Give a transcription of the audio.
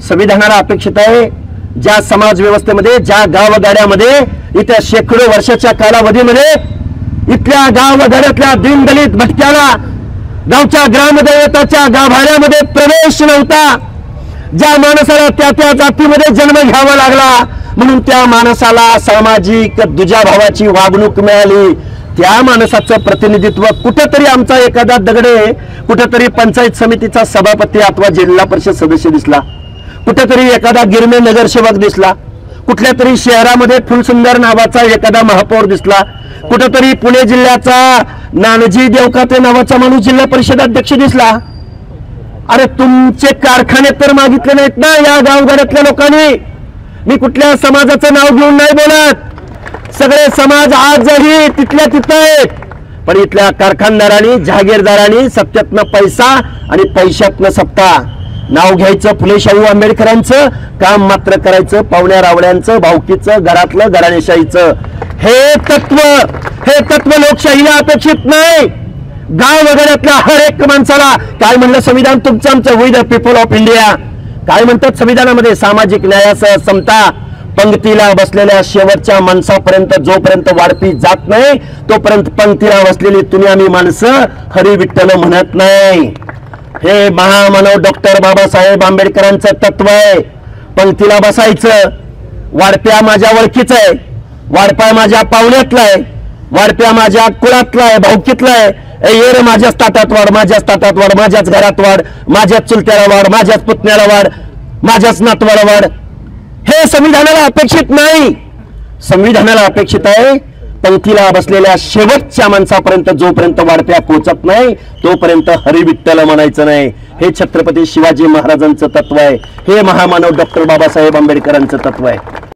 संविधानाला अपेक्षित आहे ज्या समाज व्यवस्थेमध्ये, ज्या गावगाड्यामध्ये इथल्या शेकडो वर्षाच्या कालावधीमध्ये इथल्या गावगाड्यातल्या दीनदलित भटक्याला गावच्या ग्रामदैवताच्या गाभाऱ्यामध्ये प्रवेश नव्हता, ज्या माणसाला त्या त्या जातीमध्ये जन्म घ्यावा लागला म्हणून त्या माणसाला सामाजिक दुजाभावाची वागणूक मिळाली, त्या माणसाचं प्रतिनिधित्व कुठेतरी आमचा एखादा दगडे, कुठेतरी पंचायत समितीचा सभापती अथवा जिल्हा परिषद सदस्य दिसला, कुठेतरी एखादा गिरमे नगरसेवक दिसला, कुठल्या तरी शहरामध्ये फुलसुंदर नावाचा एखादा महापौर दिसला, कुठेतरी पुणे जिल्ह्याचा नानजी देवकाते नावाचा माणूस जिल्हा परिषद अध्यक्ष दिसला। अरे तुमचे कारखाने तर मागितले नाहीत ना या गावगाड्यातल्या लोकांनी। मी कुठल्या समाजाचं नाव घेऊन नाही बोलत, सगळे समाज आजही तिथल्या तिथं आहेत, पण इथल्या कारखानदारांनी, जहागीरदारांनी सत्यातनं पैसा आणि पैशातनं सत्ता, नाव घ्यायचं फुले शाहू आंबेडकरांचं, काम मात्र करायचं पाहुण्या रावळ्यांचं, भावकीचं, घरातलं घराणेशाहीचं। हे तत्व लोकशाहीला अपेक्षित नाही। गाव वगैरेतल्या हर एक माणसाला काय म्हणलं संविधान तुमचं आमचं, we the people of India. काय म्हणतात संविधानामध्ये? सामाजिक न्यायासह समता, पंक्तीला बसलेल्या शेवटच्या माणसापर्यंत जोपर्यंत वाढपी जात नाही तोपर्यंत पंक्तीला बसलेली तुम्ही आम्ही माणसं हरी विठ्ठल म्हणत नाही। हे महामानव डॉक्टर बाबासाहेब आंबेडकरांचं तत्व आहे। पंक्तीला बसायचं, वाढप्या माझ्या ओळखीचं आहे, वाढपा माझ्या पाहुण्यातला आहे, वाढप्या माझ्या कुळातला आहे, भाऊकीतला आहे, ये रे माझ्याच ताटात वाढ, माझ्याच ताटात वाढ, माझ्याच घरात वाढ, माझ्याच चुलत्याला वाढ, माझ्याच पुतण्याला वाढ, माझ्याच नातवाला वाढ। हे संविधानाला अपेक्षित नाही। संविधानाला अपेक्षित आहे पंक्तीला बसलेल्या शेवटच्या माणसापर्यंत जोपर्यंत वाढप्या पोहोचत नाही तोपर्यंत हरी विठ्ठल म्हणायचं नाही। हे छत्रपती शिवाजी महाराजांचं तत्व आहे, हे महामानव डॉक्टर बाबासाहेब आंबेडकरांचं तत्व आहे।